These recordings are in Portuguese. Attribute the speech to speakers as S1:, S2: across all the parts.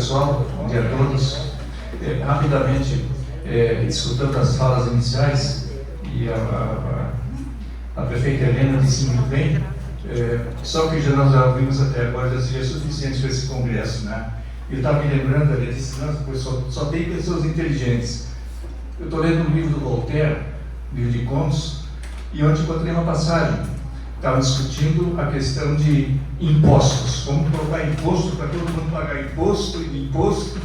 S1: pessoal, bom dia a todos. Rapidamente, escutando as falas iniciais, e a prefeita Helena disse muito bem, só que nós já ouvimos até agora já seria suficiente para esse congresso, né? Eu estava me lembrando, ela disse, não, pois só tem pessoas inteligentes. Eu estou lendo um livro do Voltaire, livro de contos, e onde encontrei uma passagem. Estava discutindo a questão de impostos, como colocar imposto para todo mundo pagar imposto e imposto.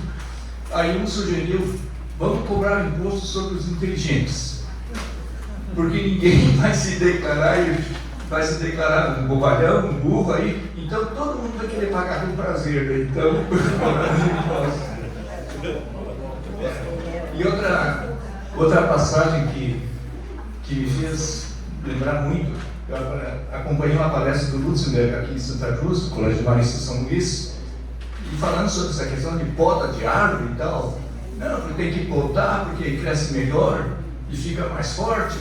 S1: Aí um sugeriu, vamos cobrar imposto sobre os inteligentes, porque ninguém vai se declarar um bobalhão, um burro aí, então todo mundo vai querer pagar com prazer, né? Então, e outra passagem que me fez lembrar muito, eu acompanhei uma palestra do Lutzenberg aqui em Santa Cruz, do Colégio de Marista São Luís, e falando sobre essa questão de poda de árvore e tal. Não, porque tem que podar, porque cresce melhor e fica mais forte.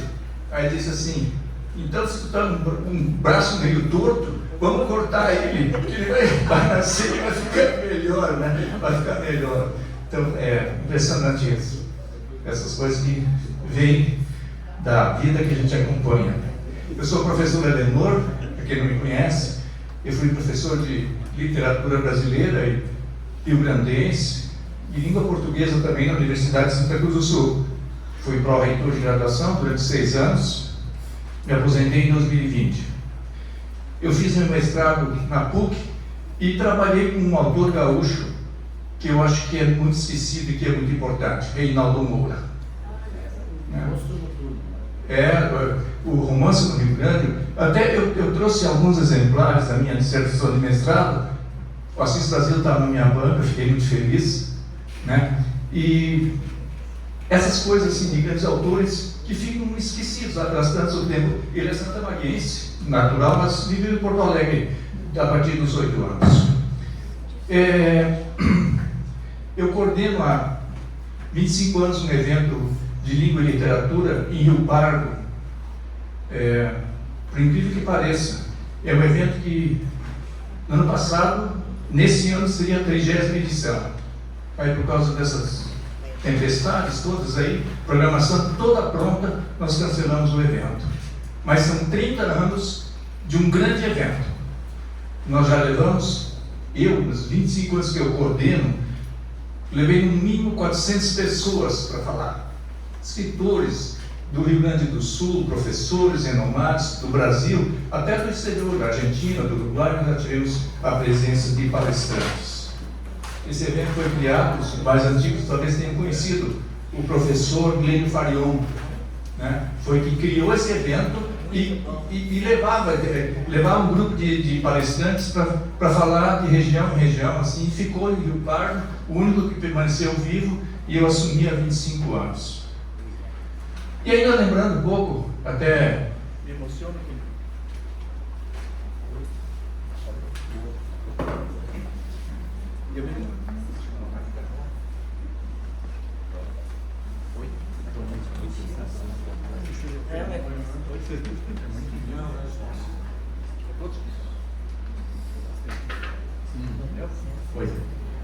S1: Aí disse assim, então se tu está um braço meio torto, vamos cortar ele, porque ele vai nascer e vai ficar melhor, né? Vai ficar melhor. Então é impressionante isso. Essas coisas que vêm da vida que a gente acompanha. Eu sou o professor Elenor, para quem não me conhece. Eu fui professor de literatura brasileira e rio-grandense e língua portuguesa também na Universidade de Santa Cruz do Sul. Fui pró-reitor de graduação durante 6 anos, me aposentei em 2020. Eu fiz meu mestrado na PUC e trabalhei com um autor gaúcho que eu acho que é muito esquecido e que é muito importante, Reinaldo Moura. O Romance no Rio Grande, até eu trouxe alguns exemplares da minha dissertação de mestrado. O Assis Brasil estava na minha banca, fiquei muito feliz, né? E essas coisas assim de grandes autores que ficam esquecidos pelas tantas do tempo. Ele é santamaguense, natural, mas vive em Porto Alegre a partir dos 8 anos. Eu coordeno há 25 anos um evento de língua e literatura em Rio Pardo. Por incrível que pareça, é um evento que no ano passado, nesse ano seria a 30ª edição. Aí por causa dessas tempestades todas aí, programação toda pronta, nós cancelamos o evento. Mas são 30 anos de um grande evento. Nós já levamos, nos 25 anos que eu coordeno, levei no mínimo 400 pessoas para falar. Escritores do Rio Grande do Sul, professores renomados do Brasil, até do exterior, da Argentina, do Uruguai, nós já tivemos a presença de palestrantes. Esse evento foi criado, os mais antigos talvez tenham conhecido, o professor Glênio Farion, né? Foi que criou esse evento e levava um grupo de palestrantes para falar de região em região, assim, e ficou em Rio Pardo, o único que permaneceu vivo, e eu assumi há 25 anos. E ainda lembrando um pouco, até me emociono aqui.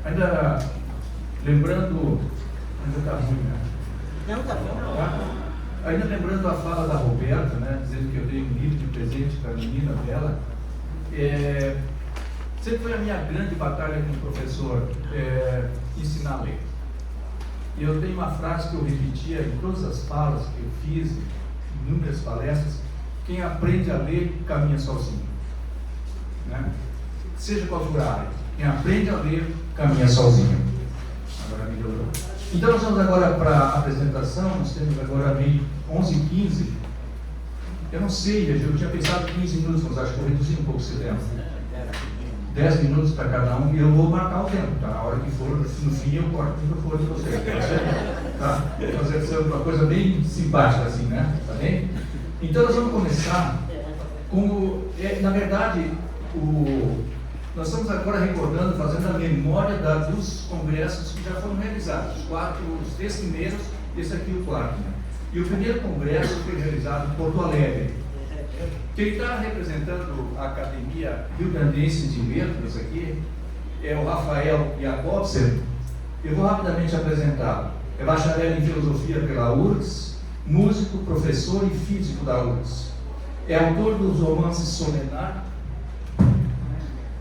S1: Ainda lembrando, ainda está ruim, né?
S2: Não, tá bom.
S1: Tá? Ainda lembrando a fala da Roberta, né, dizendo que eu dei um livro de presente para a menina dela, sempre foi a minha grande batalha como professor, ensinar a ler. E eu tenho uma frase que eu repetia em todas as falas que eu fiz, em inúmeras palestras: quem aprende a ler, caminha sozinho. Né? Seja qual for a área, quem aprende a ler, caminha sozinho. Agora melhorou. Então nós vamos agora para a apresentação, nós temos agora meio 11h15. Eu não sei, eu tinha pensado 15 minutos, mas acho que eu reduzi um pouco esse tempo. 10 minutos para cada um, e eu vou marcar o tempo, tá? A hora que for, no fim eu corto o microfone de vocês, tá? Fazer uma coisa bem simpática assim, né? Tá bem? Então nós vamos começar com, na verdade, nós estamos agora recordando, fazendo a memória dos congressos que já foram realizados. Os 3 primeiros, esse aqui o 4. Né? E o primeiro congresso foi realizado em Porto Alegre. Quem está representando a Academia Rio Grandense de Letras aqui é o Rafael Jacobsen. Eu vou rapidamente apresentá-lo. É bacharel em filosofia pela URGS, músico, professor e físico da URGS. É autor dos romances Solenar,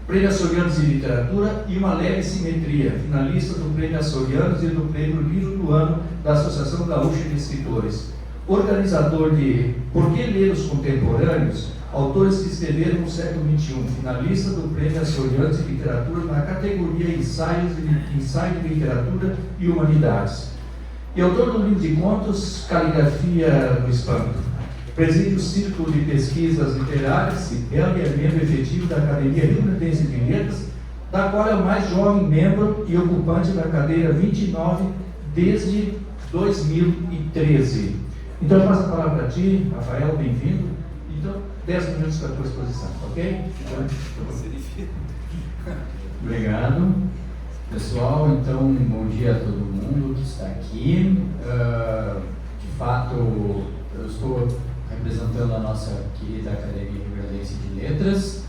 S1: Prêmio Açorianos de Literatura e Uma Leve Simetria, finalista do Prêmio Açorianos e do Prêmio Livro do Ano da Associação Gaúcha de Escritores. Organizador de Por que Ler os Contemporâneos? Autores que escreveram no século XXI, finalista do Prêmio Açorianos de Literatura na categoria Ensaio de Literatura e Humanidades. E autor do livro de contos Caligrafia no Espanto. Preside o Círculo de Pesquisas Literárias e é membro efetivo da Academia Rio Grandense de Letras, da qual é o mais jovem membro e ocupante da cadeira 29 desde 2013. Então, eu passo a palavra para ti, Rafael, bem-vindo. Então, 10 minutos para a tua exposição, ok?
S2: Obrigado. Pessoal, então, bom dia a todo mundo que está aqui. De fato, eu estou representando a nossa querida Academia Rio Grandense de Letras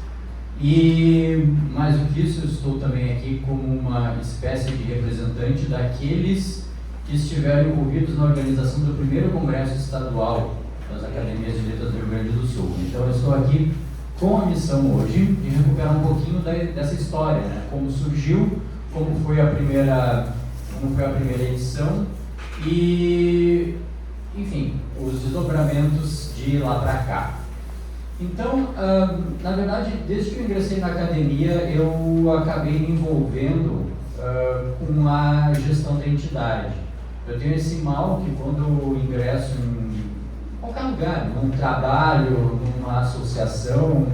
S2: e, mais do que isso, eu estou também aqui como uma espécie de representante daqueles que estiveram envolvidos na organização do primeiro Congresso Estadual das Academias de Letras do Rio Grande do Sul. Então, eu estou aqui com a missão hoje de recuperar um pouquinho dessa história, né? Como surgiu, como foi a primeira edição e, enfim, os desdobramentos de lá para cá. Então, na verdade, desde que eu ingressei na academia, eu acabei me envolvendo com a gestão da entidade. Eu tenho esse mal que quando eu ingresso em qualquer lugar, num trabalho, numa associação,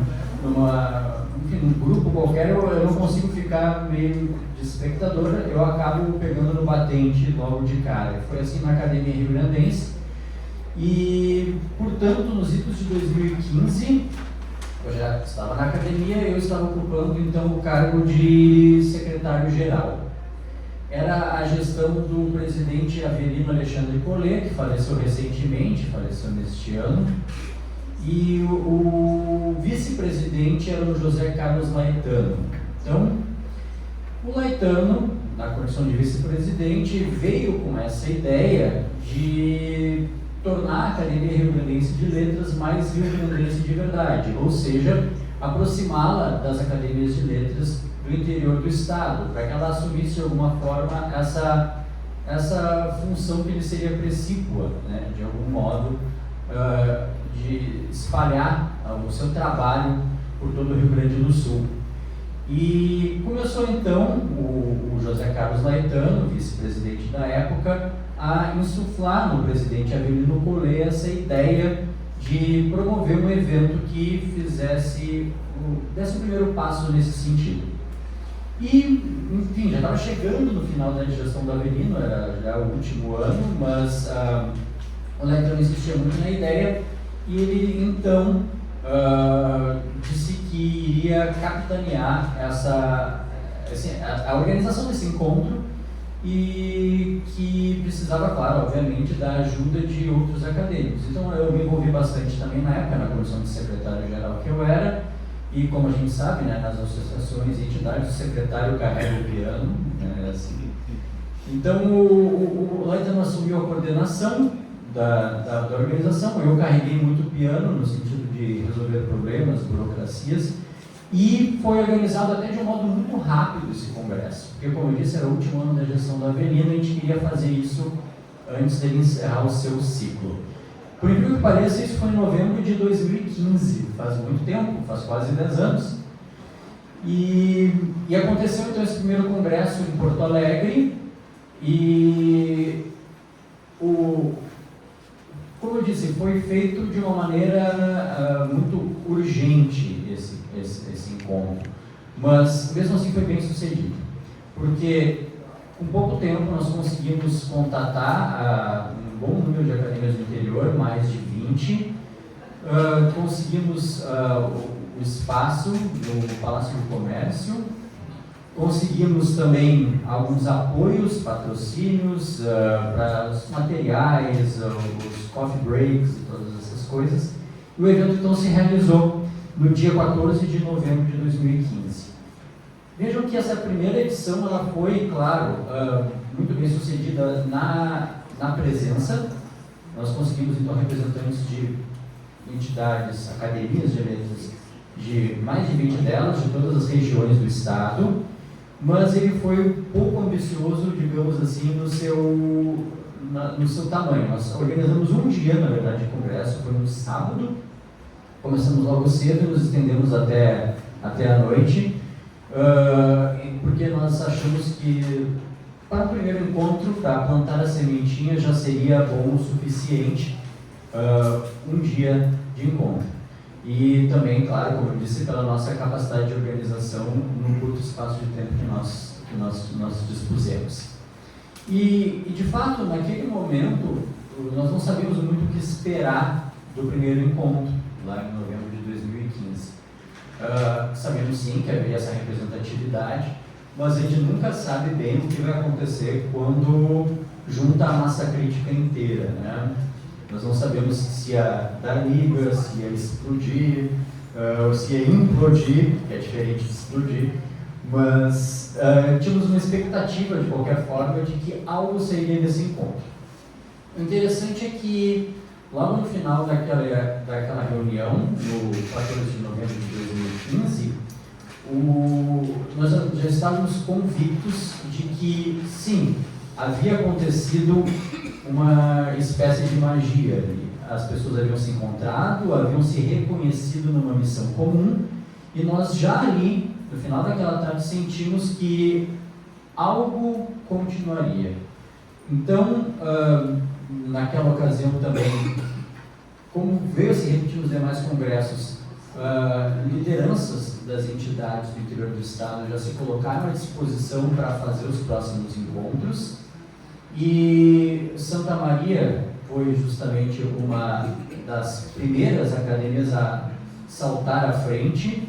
S2: num grupo qualquer, eu não consigo ficar meio de espectador, eu acabo pegando no batente logo de cara. Foi assim na Academia Rio Grandense. E, portanto, nos idos de 2015, eu já estava na academia e eu estava ocupando então o cargo de secretário-geral. Era a gestão do presidente Avelino Alexandre Collet, que faleceu recentemente, faleceu neste ano, e o vice-presidente era o José Carlos Laetano. Então, o Laetano, na condição de vice-presidente, veio com essa ideia de tornar a Academia Rio Grandense de Letras mais Rio Grandense de verdade, ou seja, aproximá-la das academias de letras do interior do estado, para que ela assumisse de alguma forma essa função que lhe seria precípua, né, de algum modo, de espalhar o seu trabalho por todo o Rio Grande do Sul. E começou então o José Carlos Laetano, vice-presidente da época, a insuflar no presidente Avelino Collet essa ideia de promover um evento que desse o primeiro passo nesse sentido. E, enfim, já estava chegando no final da gestão do Avelino, era já o último ano, mas o Laetano insistia muito na ideia e ele então disse que iria capitanear a organização desse encontro e que precisava, claro, obviamente, da ajuda de outros acadêmicos. Então eu me envolvi bastante também na época, na comissão de secretário-geral que eu era, e como a gente sabe, né, nas associações e entidades, o secretário carrega o piano, né, assim. Então o Laetano assumiu a coordenação da organização, eu carreguei muito o piano no sentido de resolver problemas, burocracias, e foi organizado até de um modo muito rápido esse congresso, porque, como eu disse, era o último ano da gestão da Avelino e a gente queria fazer isso antes dele encerrar o seu ciclo. Por incrível que pareça, isso foi em novembro de 2015, faz muito tempo, faz quase 10 anos. E aconteceu então esse primeiro congresso em Porto Alegre e, como eu disse, foi feito de uma maneira muito urgente esse encontro, mas mesmo assim foi bem sucedido, porque com pouco tempo nós conseguimos contatar um bom número de academias do interior, mais de 20, conseguimos o espaço no Palácio do Comércio, conseguimos também alguns apoios, patrocínios para os materiais, os coffee breaks e todas essas coisas. E o evento então se realizou no dia 14 de novembro de 2015. Vejam que essa primeira edição ela foi, claro, muito bem sucedida na presença. Nós conseguimos, então, representantes de entidades, academias de letras, de mais de 20 delas, de todas as regiões do estado, mas ele foi um pouco ambicioso, digamos assim, no seu tamanho. Nós organizamos um dia, na verdade, de congresso, foi no sábado, começamos logo cedo e nos estendemos até a noite, porque nós achamos que para o primeiro encontro, para plantar a sementinha, já seria bom o suficiente um dia de encontro. E também, claro, como eu disse, pela nossa capacidade de organização num curto espaço de tempo que nós dispusemos. E de fato, naquele momento, nós não sabíamos muito o que esperar do primeiro encontro, lá em novembro de 2015. Sabemos sim que havia essa representatividade, mas a gente nunca sabe bem o que vai acontecer quando junta a massa crítica inteira, né? Nós não sabemos se ia dar liga, se ia explodir, ou se ia implodir, que é diferente de explodir, mas tínhamos uma expectativa, de qualquer forma, de que algo sairia desse encontro. O interessante é que, logo no final daquela reunião, no 14 de novembro de 2015, nós já estávamos convictos de que, sim, havia acontecido uma espécie de magia ali. As pessoas haviam se encontrado, haviam se reconhecido numa missão comum, e nós já ali, no final daquela tarde, sentimos que algo continuaria. Então, naquela ocasião também, como veio se repetir nos demais congressos, lideranças das entidades do interior do estado já se colocaram à disposição para fazer os próximos encontros, e Santa Maria foi justamente uma das primeiras academias a saltar à frente,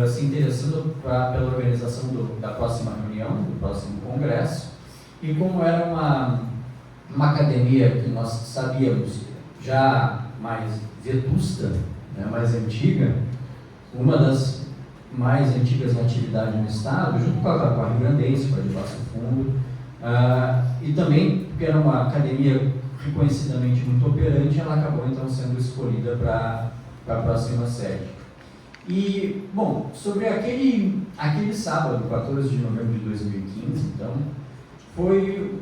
S2: se interessando pela organização da próxima reunião, do próximo congresso. E como era uma academia que nós sabíamos já mais vetusta, né, mais antiga, uma das mais antigas na atividade no estado, junto com a Rio Grandense, com a de Passo Fundo, e também porque era uma academia reconhecidamente muito operante, ela acabou então sendo escolhida para a próxima sede. E, bom, sobre aquele sábado, 14 de novembro de 2015, então, foi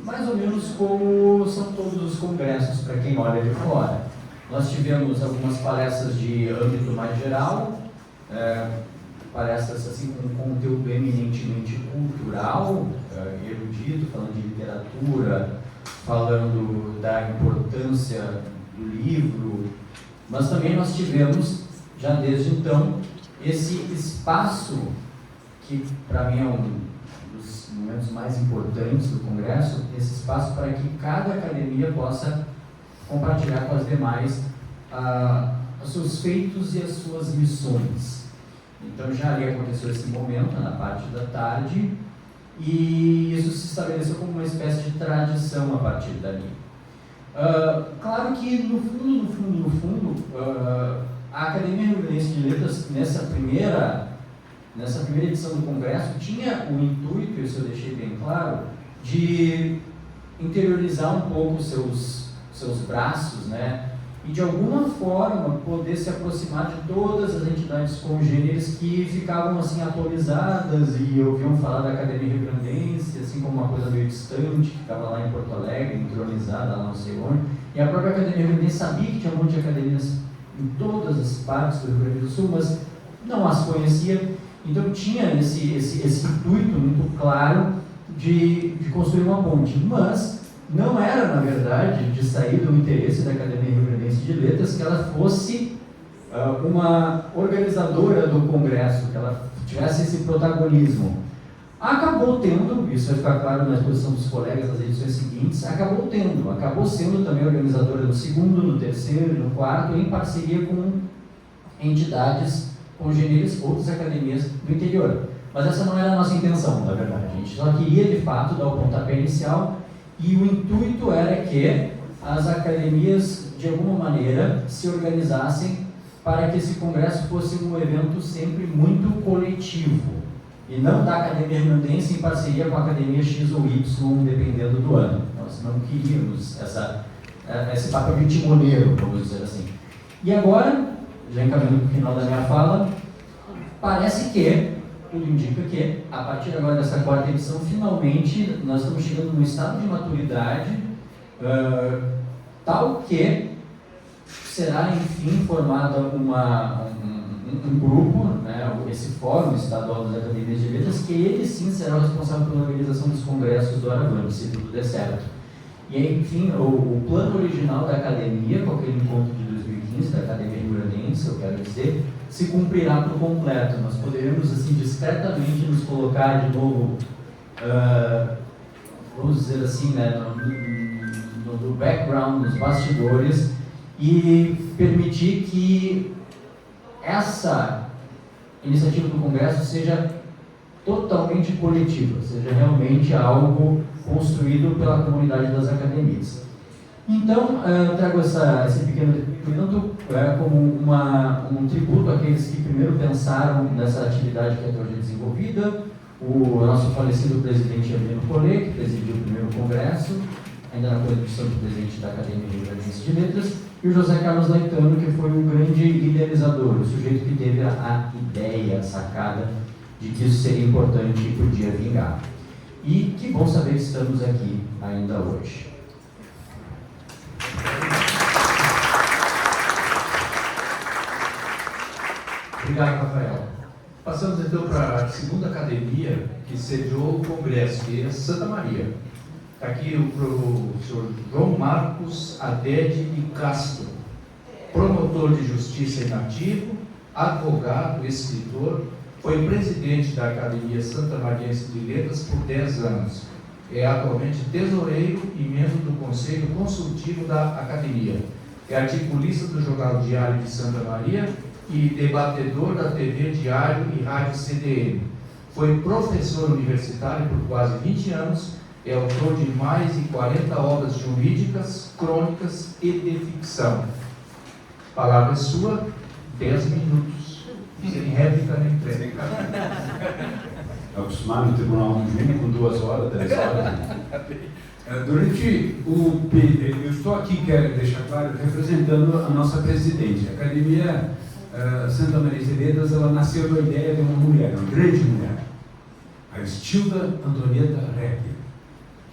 S2: mais ou menos como são todos os congressos, para quem olha de fora. Nós tivemos algumas palestras de âmbito mais geral, palestras assim com conteúdo eminentemente cultural, erudito, falando de literatura, falando da importância do livro, mas também nós tivemos, já desde então, esse espaço que para mim é um dos momentos mais importantes do Congresso, esse espaço para que cada academia possa compartilhar com as demais os seus feitos e as suas missões. Então já ali aconteceu esse momento, na parte da tarde, e isso se estabeleceu como uma espécie de tradição a partir dali. Claro que no fundo, a Academia Rio Grandense de Letras, nessa primeira edição do Congresso, tinha o intuito, isso eu deixei bem claro, de interiorizar um pouco os seus braços, né? E de alguma forma poder se aproximar de todas as entidades congêneres que ficavam assim atualizadas e ouviam falar da Academia Rio Grandense, assim como uma coisa meio distante, que ficava lá em Porto Alegre, entronizada, lá não sei onde. E a própria Academia Rio Grandense sabia que tinha um monte de academias em todas as partes do Rio Grande do Sul, mas não as conhecia. Então tinha esse intuito muito claro de construir uma ponte, mas não era, na verdade, de sair do interesse da Academia Rio Grandense de Letras que ela fosse uma organizadora do Congresso, que ela tivesse esse protagonismo. Acabou tendo, isso vai ficar claro na exposição dos colegas nas edições seguintes, acabou sendo também organizadora no segundo, no terceiro, no quarto, em parceria com entidades congêneres, outras academias do interior. Mas essa não era a nossa intenção, na verdade. A gente só queria, de fato, dar o pontapé inicial, e o intuito era que as academias, de alguma maneira, se organizassem para que esse congresso fosse um evento sempre muito coletivo. e não da Academia Rio-Grandense em parceria com a Academia X ou Y, dependendo do ano. Nós não queríamos esse papel de timoneiro, vamos dizer assim. E agora, já encaminhando para o final da minha fala, parece que, tudo indica que, a partir agora dessa quarta edição, finalmente nós estamos chegando num estado de maturidade tal que será, enfim, formado um grupo, né, esse Fórum Estadual das Academias de Letras, que ele sim será o responsável pela organização dos congressos do Aravan, se tudo der certo. E aí, enfim, o plano original da academia, com aquele encontro de 2015, da Academia Rio-Grandense, eu quero dizer, se cumprirá por completo. Nós poderemos, assim, discretamente nos colocar de novo, vamos dizer assim, né, no background, nos bastidores, e permitir que essa iniciativa do Congresso seja totalmente coletiva, seja realmente algo construído pela comunidade das academias. Então, eu trago esse pequeno depoimento como um tributo àqueles que primeiro pensaram nessa atividade que até hoje é desenvolvida, o nosso falecido presidente Emiliano Collet, que presidiu o primeiro congresso, ainda na condição de presidente da Academia Rio-Grandense de Letras, e o José Carlos Laetano, que foi um grande idealizador, o sujeito que teve a ideia, a sacada de que isso seria importante e podia vingar. E que bom saber que estamos aqui ainda hoje. Obrigado, Rafael.
S1: Passamos então para a segunda academia que sediou o congresso, que é Santa Maria. Está aqui o senhor João Marcos Adede de Castro, promotor de justiça inativo, advogado, escritor, foi presidente da Academia Santa Mariense de Letras por 10 anos. É atualmente tesoureiro e membro do Conselho Consultivo da Academia. É articulista do Jornal Diário de Santa Maria e debatedor da TV Diário e Rádio CDN. Foi professor universitário por quase 20 anos, é autor de mais de 40 obras jurídicas, crônicas e de ficção. Palavra é sua, 10 minutos. Sem réplica nem tréplica.
S3: Acostumado no Tribunal do Júri com 2 horas, 3 horas. Eu estou aqui, quero deixar claro, representando a nossa presidente. A Academia Santa Maria de Letras, ela nasceu da ideia de uma mulher, uma grande mulher, a Estilda Antonieta Recker,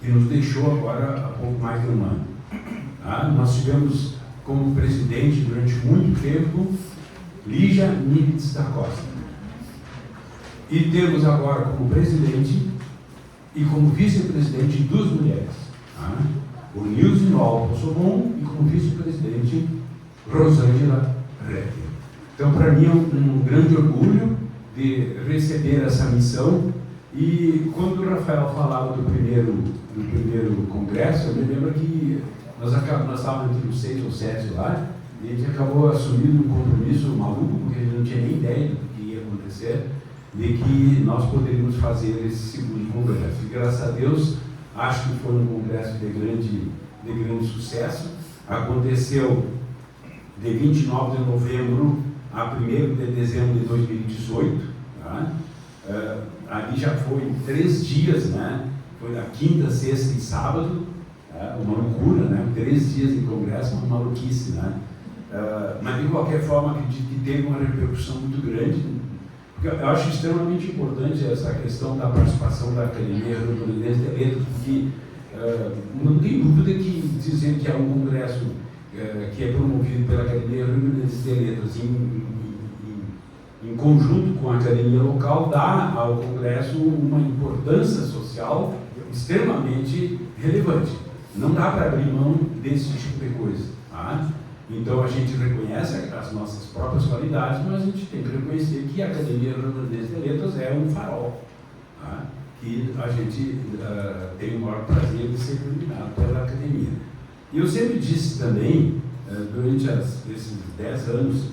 S3: que nos deixou agora há pouco mais de um ano. Nós tivemos como presidente durante muito tempo Lígia Nibitz da Costa. E temos agora como presidente e como vice-presidente 2 mulheres. O Nilson Noel Possomon e como vice-presidente Rosângela Recker. Então, para mim é um grande orgulho de receber essa missão. E quando o Rafael falava do primeiro congresso, eu me lembro que nós estávamos entre os 6 ou 7 lá, e a gente acabou assumindo um compromisso maluco, porque a gente não tinha nem ideia do que ia acontecer, de que nós poderíamos fazer esse segundo congresso. E graças a Deus, acho que foi um congresso de grande sucesso. Aconteceu de 29 de novembro a 1º de dezembro de 2018. Ali já foi 3 dias, né? Foi na quinta, sexta e sábado, uma loucura, né? 3 dias de congresso, uma maluquice, né? Mas de qualquer forma, acredito que teve uma repercussão muito grande, porque eu acho extremamente importante essa questão da participação da Academia Rio-Grandense de Letras, porque não tem dúvida que dizer que é um congresso que é promovido pela Academia Rio-Grandense de Letras em conjunto com a academia local, dá ao congresso uma importância social extremamente relevante. Não dá para abrir mão desse tipo de coisa. Então a gente reconhece as nossas próprias qualidades, mas a gente tem que reconhecer que a Academia Rio-Grandense de Letras é um farol, que a gente tem o maior prazer de ser iluminado pela academia. E eu sempre disse também, durante esses 10 anos,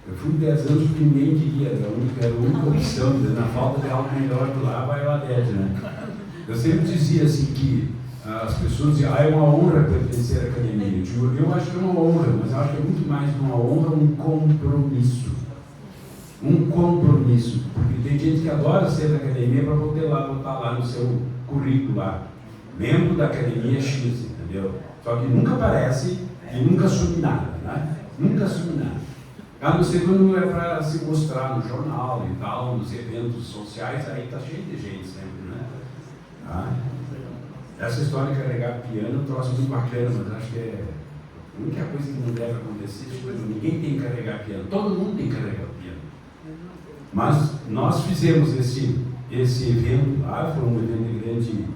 S3: eu fui 10 anos que ninguém queria, era a única opção, na falta de algo melhor do lá, vai o Adede, né? Eu sempre dizia assim que as pessoas diziam, é uma honra pertencer à academia. Eu acho que é uma honra, mas eu acho que é muito mais que uma honra, um compromisso. um compromisso, porque tem gente que adora ser da academia para poder botar lá no seu currículo lá, membro da academia X, entendeu? Só que nunca aparece e nunca assume nada, né? Nunca assume nada. A não ser quando é para se mostrar no jornal e tal, nos eventos sociais, aí está cheio de gente sempre, né? Tá? Essa história de carregar piano é um troço muito bacana, mas acho que é a única coisa que não deve acontecer, tipo, ninguém tem que carregar piano, todo mundo tem que carregar piano. Mas nós fizemos esse evento lá, foi um evento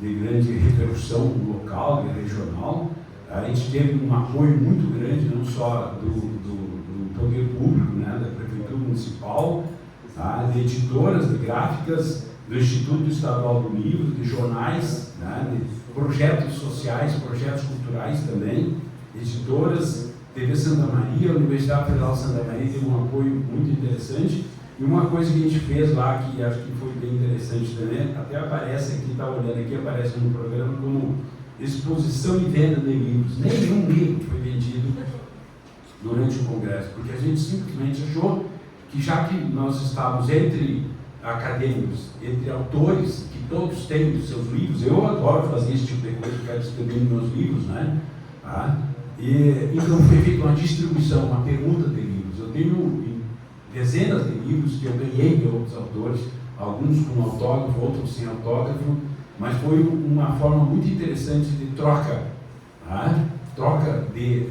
S3: de grande repercussão local e regional. A gente teve um apoio muito grande, não só do poder público, né, da Prefeitura Municipal, tá, de editoras, de gráficas, do Instituto Estadual do Livro, de jornais, né, de projetos sociais, projetos culturais também, editoras, TV Santa Maria, a Universidade Federal de Santa Maria teve um apoio muito interessante. E uma coisa que a gente fez lá, que acho que foi bem interessante também, até aparece aqui, está olhando aqui, aparece no programa como exposição e venda de livros. Nenhum livro foi vendido durante o congresso, porque a gente simplesmente achou que, já que nós estávamos entre acadêmicos, entre autores, que todos têm os seus livros, eu adoro fazer esse tipo de coisa, quero escrever nos meus livros, né? Então foi feita uma distribuição, uma pergunta de livros. Eu tenho dezenas de livros que eu ganhei de outros autores, alguns com autógrafo, outros sem autógrafo, mas foi uma forma muito interessante de troca, tá? Troca de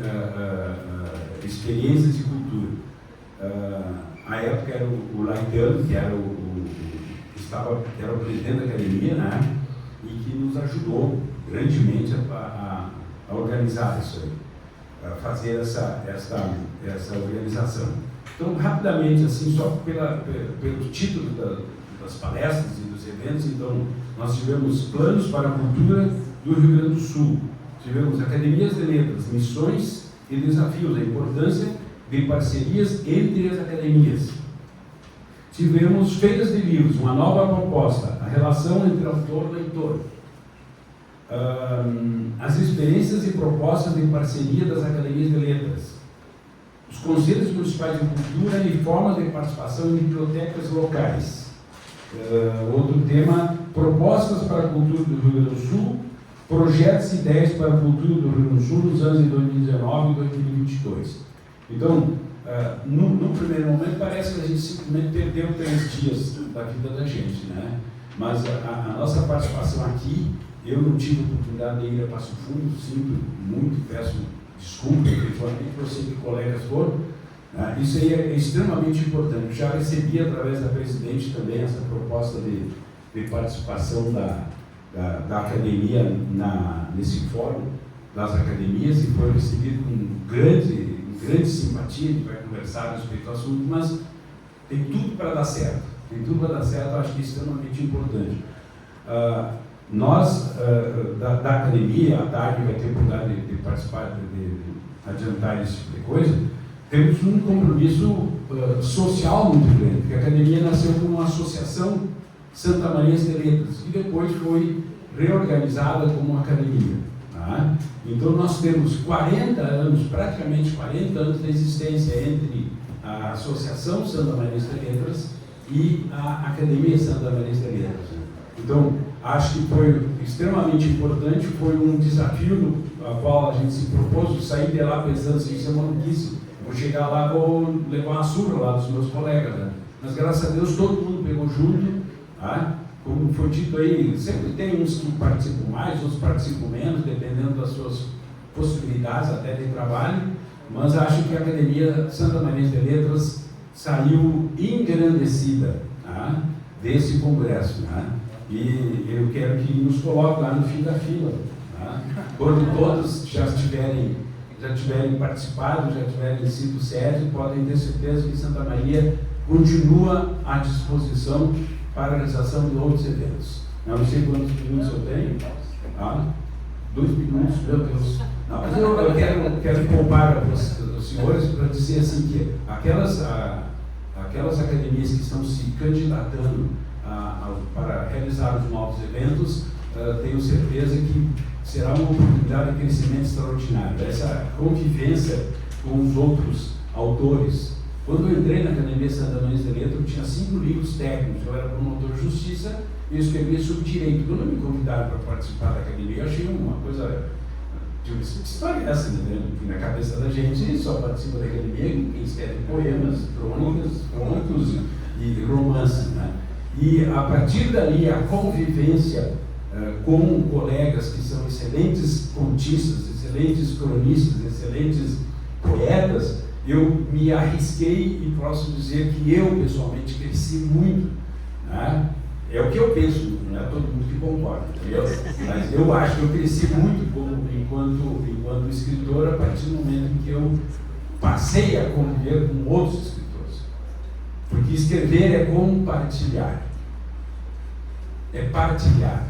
S3: experiências e cultura. À época era o Laitano, que era que era o presidente da academia, né? E que nos ajudou grandemente a organizar isso aí, a fazer essa organização. Então, rapidamente, assim, só pelo título das palestras e dos eventos, então, nós tivemos planos para a cultura do Rio Grande do Sul, tivemos academias de letras, missões e desafios, a importância de parcerias entre as academias. Tivemos feiras de livros, uma nova proposta, a relação entre autor e leitor. As experiências e propostas de parceria das academias de letras. Os conselhos municipais de cultura e formas de participação em bibliotecas locais. Outro tema, propostas para a cultura do Rio Grande do Sul, projetos e ideias para a cultura do Rio Grande do Sul nos anos de 2019 e 2022. Então, no primeiro momento, parece que a gente simplesmente perdeu 3 dias da vida da gente, né? Mas a nossa participação aqui, eu não tive a oportunidade de ir a Passo Fundo, sinto muito, peço desculpa, principalmente para você que colegas foram. Isso aí é extremamente importante. Já recebi, através da presidente, também essa proposta de participação da academia nesse fórum das academias, e foi recebido com grande simpatia. A gente vai conversar a respeito do assunto, mas tem tudo para dar certo. Tem tudo para dar certo, eu acho que é extremamente importante. Nós, da academia, à tarde vai ter oportunidade de participar, de adiantar esse tipo de coisa, temos um compromisso social muito grande, porque a academia nasceu como uma associação Santa Maria de Letras, e depois foi reorganizada como uma academia. Tá? Então nós temos 40 anos, praticamente 40 anos de existência entre a Associação Santa Maria de Letras e a Academia Santa Maria de Letras. Então, acho que foi extremamente importante, foi um desafio no qual a gente se propôs, sair de lá pensando assim, isso é maluquice, vou chegar lá, vou levar uma surra lá dos meus colegas, né? Mas graças a Deus todo mundo pegou junto, tá? Como foi dito aí, sempre tem uns que participam mais, outros participam menos, dependendo das suas possibilidades até de trabalho, mas acho que a Academia Santa Maria de Letras saiu engrandecida, tá? Desse congresso, né? E eu quero que nos coloque lá no fim da fila, tá? Quando todos já tiverem participado, já tiverem sido sérios, podem ter certeza que Santa Maria continua à disposição para a realização de outros eventos. Não sei quantos minutos eu tenho. 2 minutos, meu Deus. Não, mas eu quero poupar os senhores para dizer assim que aquelas academias que estão se candidatando para realizar os novos eventos, tenho certeza que será uma oportunidade de crescimento extraordinário. Essa convivência com os outros autores, Quando eu entrei na Academia Santa Maria de Letras, eu tinha 5 livros técnicos. Eu era promotor de justiça e eu escrevia sobre direito. Quando me convidaram para participar da academia, eu achei uma coisa. Tipo, que história é essa, né? Na cabeça da gente só participa da academia quem escreve poemas, crônicas, contos e romances, né? E a partir dali, a convivência com colegas que são excelentes contistas, excelentes cronistas, excelentes poetas, eu me arrisquei e posso dizer que eu, pessoalmente, cresci muito, né? É o que eu penso, não é todo mundo que concorda, entendeu? Mas eu acho que eu cresci muito enquanto escritor a partir do momento em que eu passei a conviver com outros escritores. Porque escrever é compartilhar. É partilhar.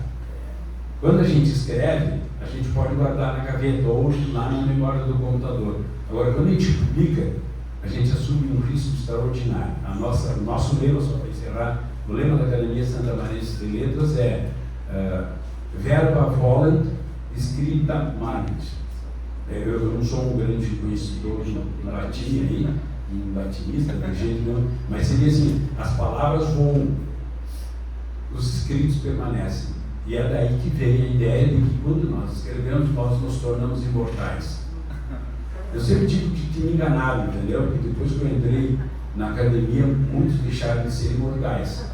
S3: Quando a gente escreve, a gente pode guardar na gaveta ou lá na memória do computador. Agora, quando a gente publica, a gente assume um risco extraordinário. O nosso lema, só para encerrar, o lema da Academia Santa Maria de Letras é verba volant, scripta manent. Eu não sou um grande conhecedor no latim aí, um latinista, de jeito nenhum, mas seria assim, as palavras voam, os escritos permanecem. E é daí que vem a ideia de que quando nós escrevemos, nós nos tornamos imortais. Eu sempre digo que me enganaram, entendeu? Porque depois que eu entrei na academia, muitos deixaram de ser imortais.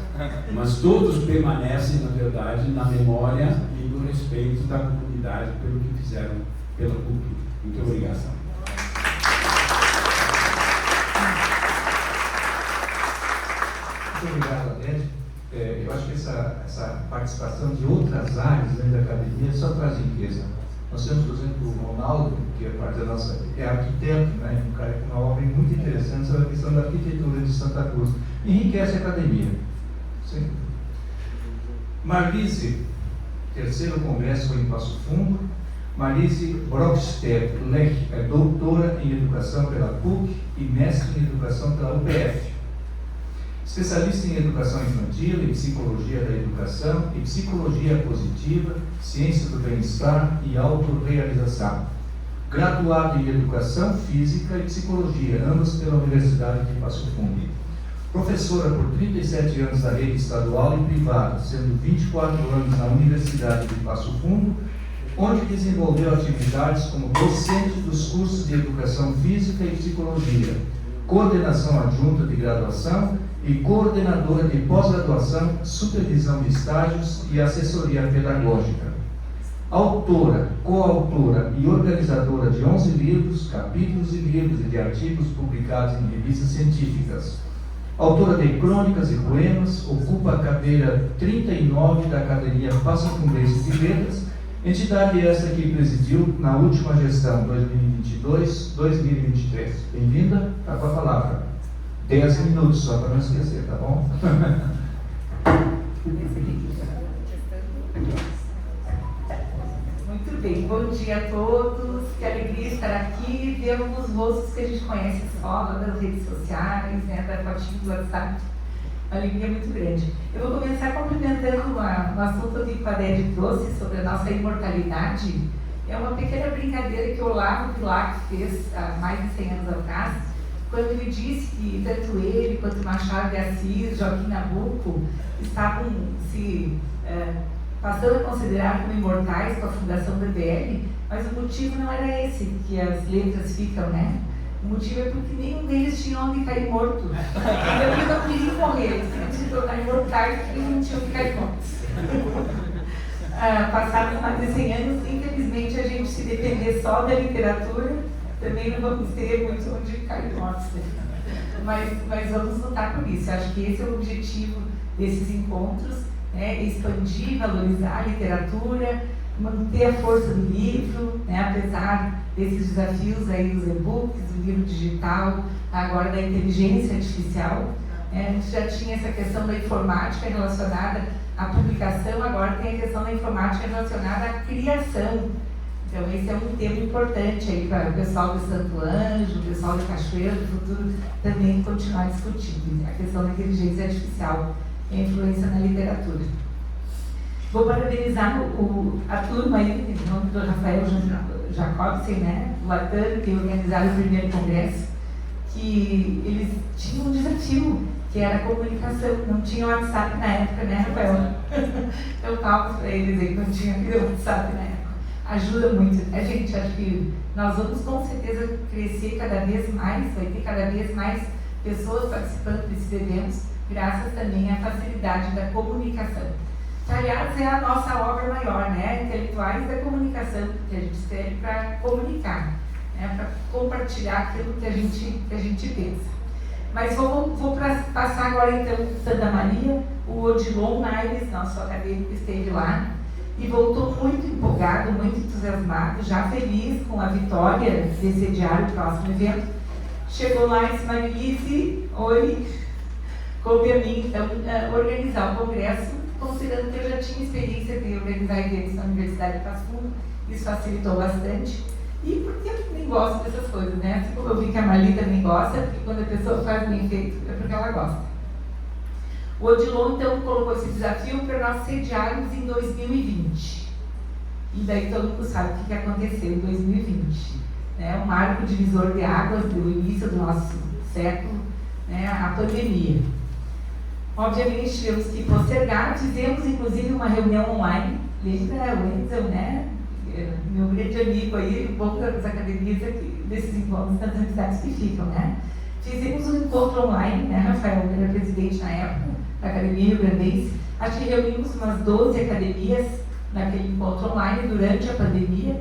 S3: Mas todos permanecem, na verdade, na memória e no respeito da comunidade pelo que fizeram pela cultura. Muito obrigado.
S1: Muito obrigado, Adélio. Eu acho que essa participação de outras áreas dentro da academia só traz riqueza. Nós temos, por exemplo, o Ronaldo, que é parte da nossa, é arquiteto, né? Um cara com uma obra muito interessante sobre a questão da arquitetura de Santa Cruz. Enriquece a academia. Sim. Marlise, terceiro congresso foi em Passo Fundo. Marlise Brockstedt Lech é doutora em educação pela PUC e mestre em educação pela UPF. Especialista em educação infantil, em psicologia da educação e psicologia positiva, ciência do bem-estar e autorrealização. Graduado em educação física e psicologia, ambas pela Universidade de Passo Fundo. Professora por 37 anos da rede estadual e privada, sendo 24 anos na Universidade de Passo Fundo, onde desenvolveu atividades como docente dos cursos de educação física e psicologia, coordenação adjunta de graduação e coordenadora de pós-graduação, supervisão de estágios e assessoria pedagógica. Autora, coautora e organizadora de 11 livros, capítulos e livros e de artigos publicados em revistas científicas. Autora de crônicas e poemas, ocupa a cadeira 39 da Academia Passo Fundense de Letras, entidade esta que presidiu na última gestão 2022-2023. Bem-vinda, está com a palavra. 10 minutos só para não esquecer, tá bom?
S4: Muito bem, bom dia a todos, que alegria estar aqui, ver alguns rostos que a gente conhece só lá das redes sociais, né, da fotinho do WhatsApp, uma alegria muito grande. Eu vou começar cumprimentando o assunto que o Adélio trouxe sobre a nossa imortalidade. É uma pequena brincadeira que o Olavo Bilac fez há mais de 100 anos atrás, quando ele disse que tanto ele quanto Machado de Assis, Joaquim Nabuco estavam se passando a considerar como imortais com a fundação do EBL, mas o motivo não era esse, que as letras ficam, né? O motivo é porque nenhum deles tinha onde cair morto. Então eles não queriam morrer, eles queriam se tornar imortais porque eles não tinham onde cair mortos. Passados mais de 100 anos, infelizmente, a gente, se depender só da literatura, também não vamos ter muito onde cair mortos. Né? Mas vamos lutar por isso. Acho que esse é o objetivo desses encontros, né? Expandir, valorizar a literatura, manter a força do livro, né? Apesar desses desafios aí dos e-books, do livro digital, agora da inteligência artificial. A gente já tinha essa questão da informática relacionada à publicação, agora tem a questão da informática relacionada à criação. Então esse é um tema importante aí para o pessoal do Santo Anjo, o pessoal da Cachoeira do Futuro também continuar discutindo, a questão da inteligência artificial e a influência na literatura. Vou parabenizar a turma aí, em nome do Rafael Jacobsen, né, do Latam, que organizaram o primeiro congresso, que eles tinham um desafio, que era a comunicação. Não tinha WhatsApp na época, né, Rafael? Eu falo para eles aí que não tinha WhatsApp na época. Ajuda muito. A gente, acho que nós vamos com certeza crescer cada vez mais, vai ter cada vez mais pessoas participando desses eventos, graças também à facilidade da comunicação. Que, aliás, é a nossa obra maior, né? Intelectuais da comunicação, que a gente serve para comunicar, né? Para compartilhar aquilo que a gente pensa. Mas vou passar agora, então, Santa Maria. O Odilon Naires, nosso acadêmico, esteve lá e voltou muito empolgado, muito entusiasmado, já feliz com a vitória de sediar o próximo evento. Chegou lá e disse: Marilise, oi, coube a mim, então, organizar o congresso, considerando que eu já tinha experiência de organizar eventos na Universidade de Passo Fundo. Isso facilitou bastante. E porque eu também gosto dessas coisas, né? Assim como eu vi que a Marli também gosta, porque quando a pessoa faz bem feito, é porque ela gosta. O Odilon, então, colocou esse desafio para nós sediarmos em 2020. E daí todo mundo sabe o que aconteceu em 2020. Né? Um marco divisor de águas do início do nosso século, né? A pandemia. Obviamente tivemos que postergar, fizemos inclusive uma reunião online. Lembra o Enzo, né? Meu grande amigo aí, um pouco das academias aqui, desses encontros das universidades que ficam, né? Fizemos um encontro online, né, Rafael? Eu era presidente na época da Academia Rio Grandense. Acho que reunimos umas 12 academias naquele encontro online durante a pandemia,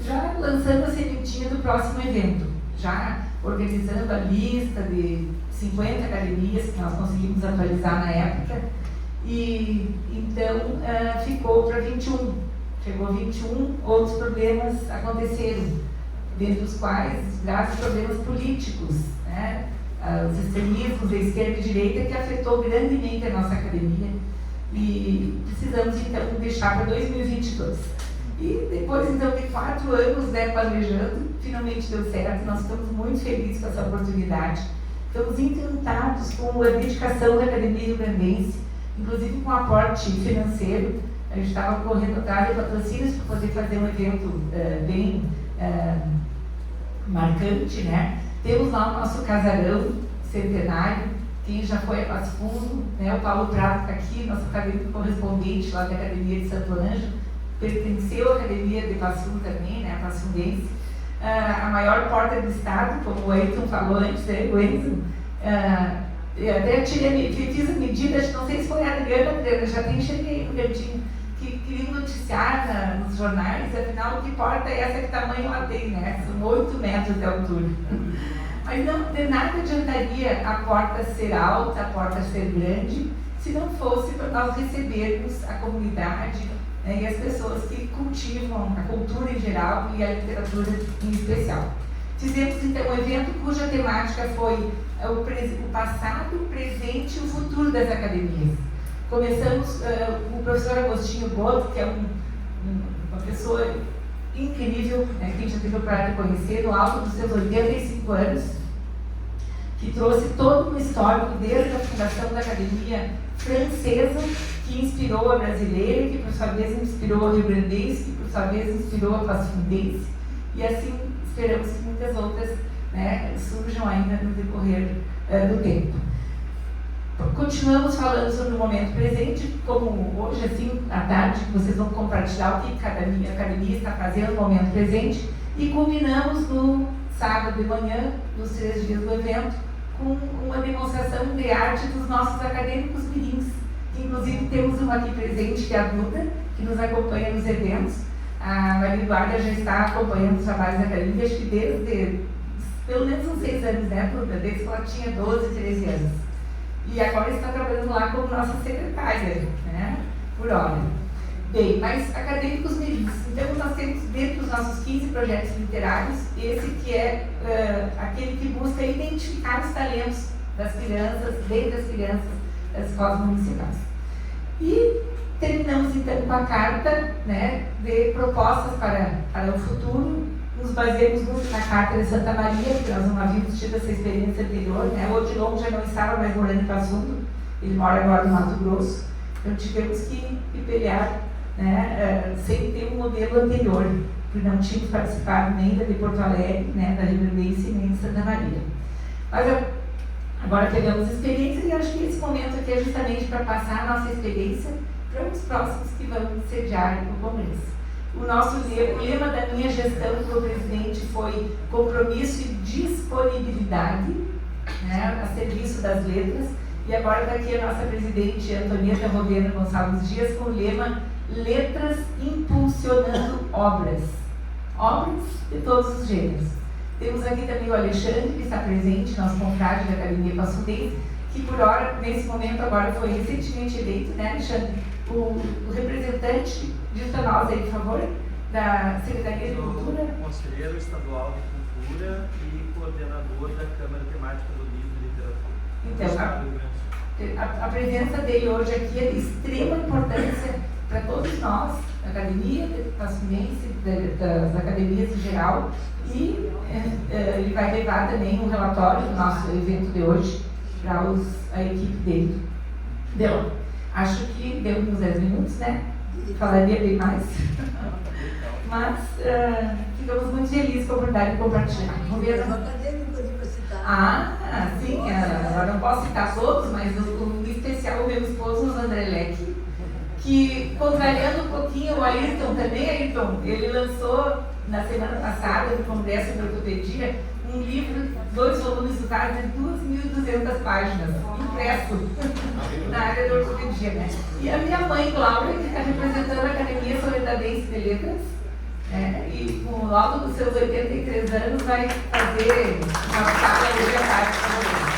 S4: já lançando a sementinha do próximo evento, já organizando a lista de 50 academias que nós conseguimos atualizar na época. E então ficou para 21. Chegou 21, outros problemas aconteceram, dentre os quais graves problemas políticos, né? Os extremismos da esquerda e direita, que afetou grandemente a nossa academia, e precisamos então deixar para 2022. E depois então de 4 anos, né, planejando, finalmente deu certo. Nós estamos muito felizes com essa oportunidade, estamos encantados com a dedicação da Academia Rio Grandense, inclusive com o aporte financeiro. A gente estava correndo atrás de patrocínios para poder fazer um evento bem marcante, né? Temos lá o nosso casarão centenário. Quem já foi a Passo Fundo, né? O Paulo Prado está aqui, nosso acadêmico correspondente lá da Academia de Santo Anjo, pertenceu à Academia de Passo Fundo também, né? A Passo Fundense. A maior porta do estado, como o Ayrton falou antes, né? O Enzo. Eu até fiz a medida, não sei se foi a Adriana, já tem cheguei no cantinho, que queriam noticiar nos jornais, afinal, que porta é essa, que tamanho ela tem, né? São 8 metros de altura. Mas não, de nada adiantaria a porta ser alta, a porta ser grande, se não fosse para nós recebermos a comunidade, né, e as pessoas que cultivam a cultura em geral e a literatura em especial. Fizemos então um evento cuja temática foi o passado, o presente e o futuro das academias. Começamos com o professor Agostinho Boto, que é uma pessoa incrível, né, que a gente já teve o prazer de conhecer, no alto dos seus 85 anos, que trouxe todo um histórico desde a fundação da academia francesa, que inspirou a brasileira, que por sua vez inspirou a rio-grandense, que por sua vez inspirou a passo-fundense, e assim esperamos que muitas outras, né, surjam ainda no decorrer do tempo. Continuamos falando sobre o momento presente, como hoje, assim, à tarde, vocês vão compartilhar o que cada academia está fazendo no momento presente, e culminamos no sábado de manhã, nos 3 dias do evento, com uma demonstração de arte dos nossos acadêmicos mirins. Inclusive temos uma aqui presente, que é a Duda, que nos acompanha nos eventos. A Maria Eduarda já está acompanhando os trabalhos da academia, acho que desde pelo menos uns 6 anos, né, Duda? Desde que ela tinha 12, 13 anos. E agora está trabalhando lá como nossa secretária, né, por hora. Bem, mas acadêmicos mirins. Então nós temos dentro dos nossos 15 projetos literários, esse que é aquele que busca identificar os talentos das crianças, dentre as crianças das escolas municipais. E terminamos então com a carta, né, de propostas para o futuro. Nos baseamos muito na carta de Santa Maria, porque nós não havíamos tido essa experiência anterior, né? O Odilon já não estava mais morando em Passo Fundo, ele mora agora no Mato Grosso, então tivemos que pelear, né, sem ter um modelo anterior, porque não tínhamos participado nem da de Porto Alegre, né, da Rio Grandense, nem de Santa Maria. Mas agora pegamos experiência e acho que esse momento aqui é justamente para passar a nossa experiência para os próximos que vão sediar o Congresso. O nosso lema da minha gestão como presidente foi compromisso e disponibilidade, né, a serviço das letras. E agora está aqui a nossa presidente Antonieta Rovena Gonçalves Dias com o lema Letras Impulsionando Obras. Obras de todos os gêneros. Temos aqui também o Alexandre, que está presente, nosso confrade da Academia Passudense, que por hora, nesse momento agora, foi recentemente eleito, né, Alexandre? O representante, diz para nós aí, por favor, da Secretaria de Cultura.
S5: Conselheiro Estadual de Cultura e coordenador da Câmara Temática do Livro e Literatura.
S4: Então, a presença dele hoje aqui é de extrema importância para todos nós, da Academia Passudense, das academias em geral, e ele vai levar também um relatório do nosso evento de hoje para a equipe dele. Deu. Acho que deu uns 10 minutos, né? Falaria bem mais. Mas ficamos muito felizes com a oportunidade de compartilhar. Vamos ver sim, eu não posso citar todos, mas em especial o meu esposo, o André Leque, que, contrariando um pouquinho o Ayrton também, Ayrton, ele lançou na semana passada, no Congresso de Ortopedia, um livro, 2 volumes do caso, de 2.200 páginas, impresso na área da ortopedia, né? E a minha mãe, Cláudia, que está representando a Academia Soledadense de Letras, e com logo dos seus 83 anos vai fazer uma fala hoje à tarde para vocês.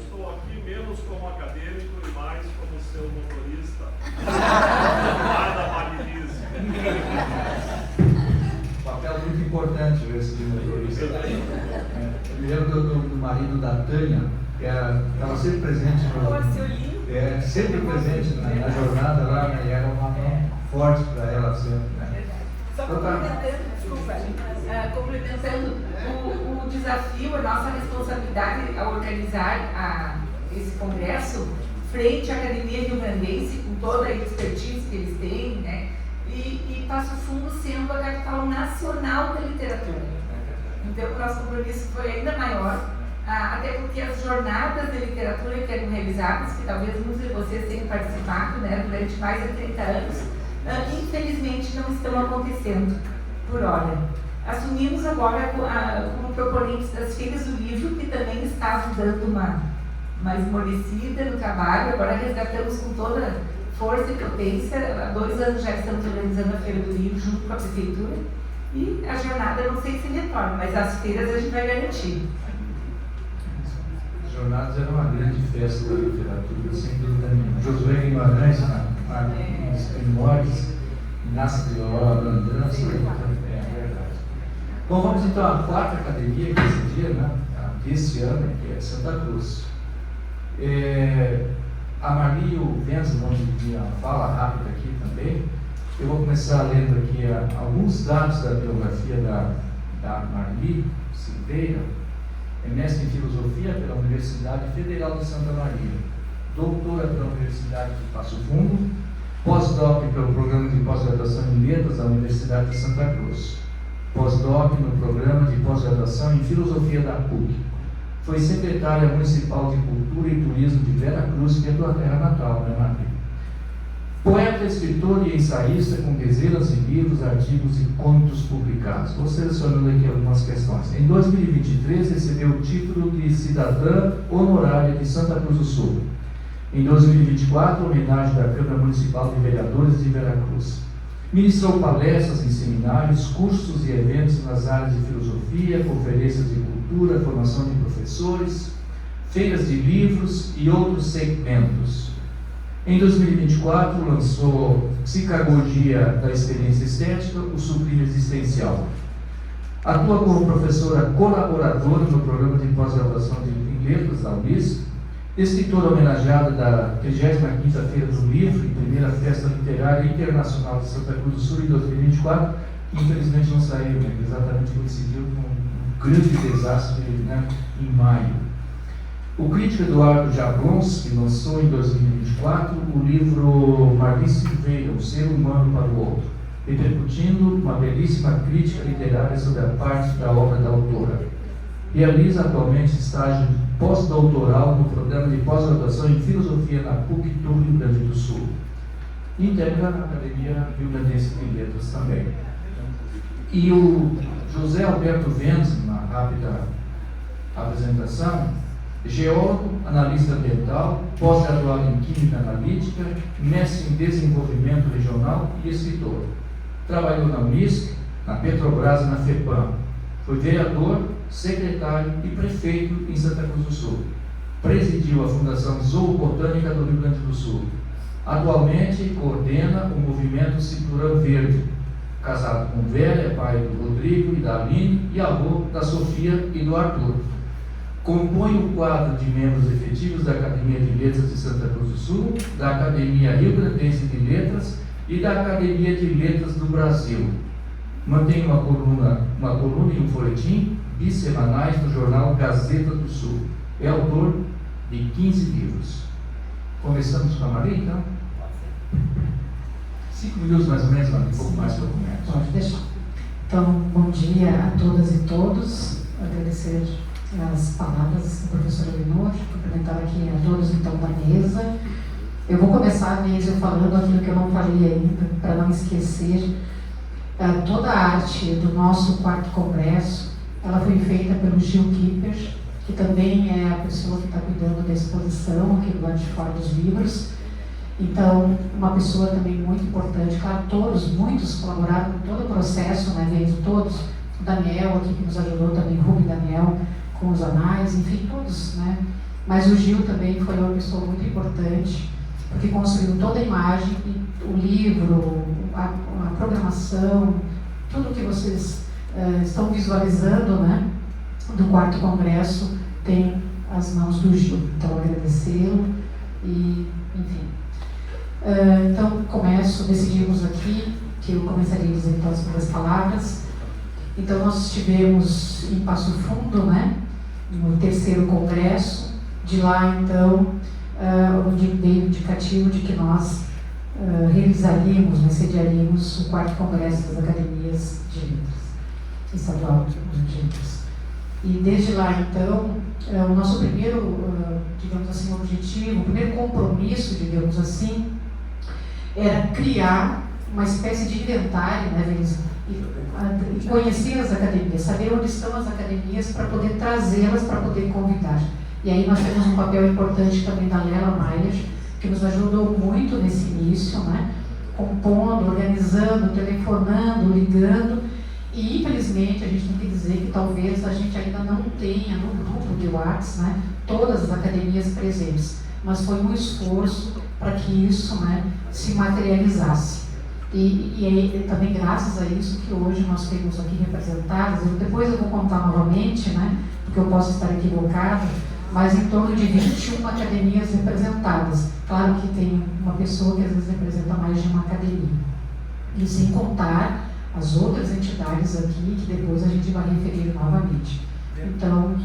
S6: Estou aqui menos como acadêmico e mais como seu motorista.
S1: Papel muito importante esse de motorista. Eu me lembro do marido da Tânia, que estava sempre presente sempre presente na jornada lá, né, e era uma mão forte para ela sempre. Né?
S4: Só complementando o desafio, a nossa responsabilidade ao organizar esse congresso frente à Academia Rio-Grandense, com toda a expertise que eles têm, né? E Passo Fundo sendo a capital nacional da literatura. Então, o nosso compromisso foi ainda maior, até porque as jornadas de literatura que eram realizadas, que talvez muitos de vocês tenham participado, né, durante mais de 30 anos, infelizmente não estão acontecendo por hora. Assumimos agora como proponentes das feiras do livro, que também estavam dando uma esmorecida no trabalho, agora resgatamos com toda força e potência. Há 2 anos já estamos organizando a Feira do Livro junto com a Prefeitura, e a jornada não sei se retorna, mas as feiras a gente vai garantir.
S1: As jornadas eram uma grande festa da literatura, sem dúvida nenhuma. Josué Guimarães, nas Primórdias, Inácio de Loyola Brandão, é verdade. Bom, vamos então à 4ª academia, que esse dia, né, desse ano, que é Santa Cruz. A Marli e o Venza vão dividir uma fala rápida aqui também. Eu vou começar lendo aqui alguns dados da biografia da Marli Silveira. É mestre em Filosofia pela Universidade Federal de Santa Maria, doutora pela Universidade de Passo Fundo, pós-doc pelo Programa de Pós-Graduação em Letras da Universidade de Santa Cruz, pós-doc no Programa de Pós-Graduação em Filosofia da PUC. Foi secretária municipal de Cultura e Turismo de Vera Cruz, que é tua terra natal, né, Marli? Poeta, escritor e ensaísta com dezenas de livros, artigos e contos publicados. Vou selecionando aqui algumas questões. Em 2023, recebeu o título de Cidadã Honorária de Santa Cruz do Sul. Em 2024, homenagem da Câmara Municipal de Vereadores de Vera Cruz. Ministrou palestras em seminários, cursos e eventos nas áreas de filosofia, conferências de cultura, formação de professores, feiras de livros e outros segmentos. Em 2024, lançou Psicagogia da Experiência Estética, o Sublime Existencial. Atua como professora colaboradora no programa de pós-graduação em Letras da Unis, escritora homenageada da 35ª Feira do Livro e primeira Festa Literária Internacional de Santa Cruz do Sul em 2024, que infelizmente não saiu, né? Exatamente coincidiu com um grande desastre, né, em maio. O crítico Eduardo Jablonski lançou em 2024 o livro Marli Silveira, O Ser Humano para o Outro.
S7: repercutindo uma belíssima crítica literária sobre a parte da obra da autora. Realiza atualmente estágio pós-doutoral no programa de pós-graduação em Filosofia na PUC do Rio Grande do Sul. Integra a Academia Rio Grandense de Letras também. E o José Alberto Venz, uma rápida apresentação, geólogo, analista ambiental, pós-graduado em Química Analítica, mestre em Desenvolvimento Regional e escritor. Trabalhou na Unisc, na Petrobras e na FEPAM. Foi vereador, secretário e prefeito em Santa Cruz do Sul. Presidiu a Fundação Zoobotânica do Rio Grande do Sul. Atualmente coordena o movimento Cinturão Verde. Casado com Vera, é pai do Rodrigo e da Aline e avô da Sofia e do Arthur. Compõe o quadro de membros efetivos da Academia de Letras de Santa Cruz do Sul, da Academia Rio Grandense de Letras e da Academia de Letras do Brasil. Mantém uma coluna e um folhetim bissemanais no jornal Gazeta do Sul. É autor de 15 livros. Começamos com a Maria, então? 5 minutos mais ou menos, mas um pouco mais que eu começo.
S8: Pode deixar. Então, bom dia a todas e todos. Agradecer as palavras do professor Elinor, cumprimentar aqui a todos então da mesa. Eu vou começar mesmo falando aquilo que eu não falei ainda, para não esquecer. Toda a arte do nosso 4º Congresso, ela foi feita pelo Gil Kipper, que também é a pessoa que está cuidando da exposição aqui do lado de fora dos livros. Então, uma pessoa também muito importante. Claro, muitos colaboraram com todo o processo, né, desde todos. O Daniel aqui que nos ajudou também, o Rubem Daniel, com os anais, enfim, todos, né. Mas o Gil também foi uma pessoa muito importante, porque construiu toda a imagem, o livro, a programação, tudo que vocês estão visualizando, né, do 4º Congresso, tem as mãos do Gil. Então, agradecê-lo e, enfim. Então, decidimos aqui que eu começaria a dizer então as primeiras palavras. Então, nós estivemos em Passo Fundo, né, no 3º Congresso. De lá, então, onde veio o indicativo de que nós realizaríamos, sediaríamos o 4º Congresso das Academias de Letras, estadual de letras. E desde lá, então, o nosso primeiro, digamos assim, objetivo, o primeiro compromisso, digamos assim, era criar uma espécie de inventário, né, e conhecer as academias, saber onde estão as academias para poder trazê-las, para poder convidar. E aí nós temos um papel importante também da Lela Maier, que nos ajudou muito nesse início, né, compondo, organizando, telefonando, ligando. E, infelizmente, a gente tem que dizer que talvez a gente ainda não tenha no grupo de WhatsApp, né, todas as academias presentes, mas foi um esforço para que isso, né, se materializasse. E também graças a isso que hoje nós temos aqui representadas, depois eu vou contar novamente, né, porque eu posso estar equivocada, mas em torno de 21 academias representadas. Claro que tem uma pessoa que às vezes representa mais de uma academia. E sem contar as outras entidades aqui, que depois a gente vai referir novamente. Então,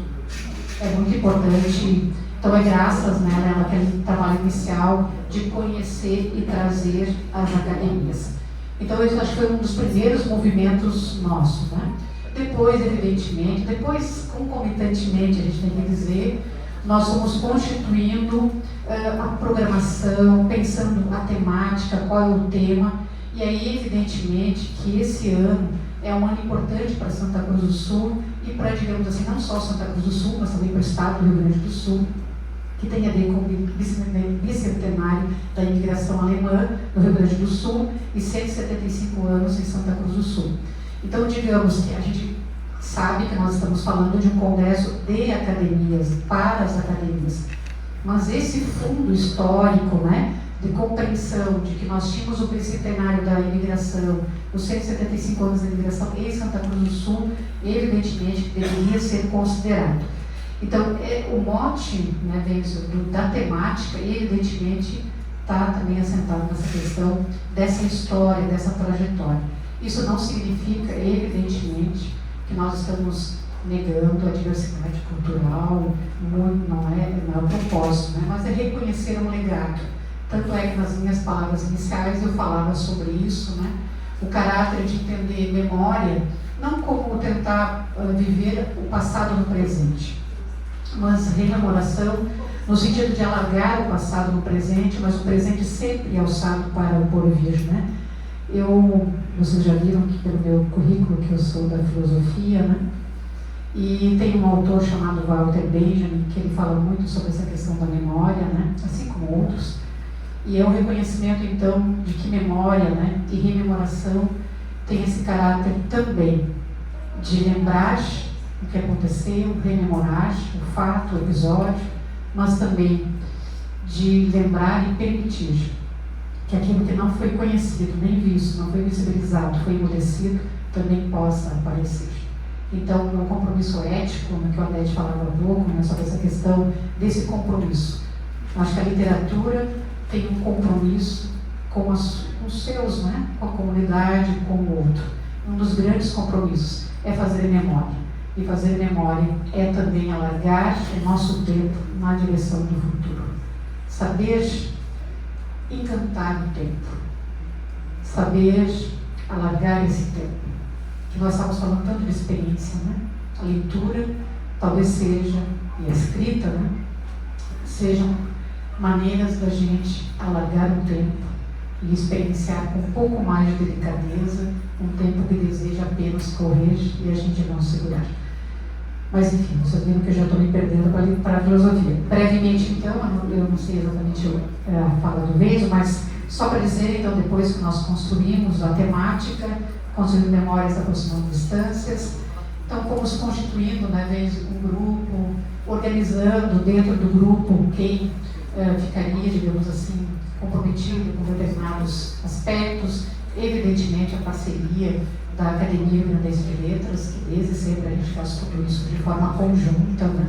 S8: é muito importante. Então, é graças, né, Lela, aquele trabalho inicial de conhecer e trazer as academias. Então, isso acho que foi um dos primeiros movimentos nossos, né? Depois, evidentemente, concomitantemente, a gente tem que dizer, nós fomos constituindo a programação, pensando a temática, qual é o tema. E aí, evidentemente, que esse ano é um ano importante para Santa Cruz do Sul e para, digamos assim, não só Santa Cruz do Sul, mas também para o estado do Rio Grande do Sul, que tem a ver com o bicentenário da imigração alemã no Rio Grande do Sul e 175 anos em Santa Cruz do Sul. Então, digamos que a gente sabe que nós estamos falando de um congresso de academias, para as academias, mas esse fundo histórico, né, de compreensão de que nós tínhamos o bicentenário da imigração, os 175 anos da imigração em Santa Cruz do Sul, evidentemente deveria ser considerado. Então, o mote, né, da temática, evidentemente, está também assentado nessa questão dessa história, dessa trajetória. Isso não significa, evidentemente, que nós estamos negando a diversidade cultural, não é o propósito, né, mas é reconhecer um legado. Tanto é que nas minhas palavras iniciais eu falava sobre isso, né, o caráter de entender memória, não como tentar viver o passado no presente, mas rememoração no sentido de alargar o passado no presente, mas o presente sempre alçado para o porvir, né? Vocês já viram que pelo meu currículo que eu sou da filosofia, né? E tem um autor chamado Walter Benjamin, que ele fala muito sobre essa questão da memória, né? Assim como outros. E é um reconhecimento, então, de que memória, né, e rememoração tem esse caráter também de lembrar o que aconteceu, rememorar o fato, o episódio, mas também de lembrar e permitir que aquilo que não foi conhecido, nem visto, não foi visibilizado, foi emudecido, também possa aparecer. Então, o meu compromisso ético, no que o Odete falava há pouco, né, sobre essa questão desse compromisso. Acho que a literatura tem um compromisso com os seus, né, com a comunidade, com o outro. Um dos grandes compromissos é fazer memória. E fazer memória é também alargar o nosso tempo na direção do futuro. Saber encantar o tempo. Saber alargar esse tempo. Que nós estamos falando tanto de experiência, né? A leitura talvez seja, e a escrita, né, sejam maneiras da gente alargar o tempo e experienciar com um pouco mais de delicadeza um tempo que deseja apenas correr e a gente não segurar. Mas enfim, vocês viram que eu já estou me perdendo para a filosofia. Brevemente, então, eu não sei exatamente a fala do Veiso, mas só para dizer, então, depois que nós construímos a temática, construindo memórias aproximando distâncias, então fomos constituindo, né, um grupo, organizando dentro do grupo quem ficaria, digamos assim, comprometido com determinados aspectos, evidentemente a parceria da Academia Grandense de Letras, que desde sempre a gente faz tudo isso de forma conjunta, né?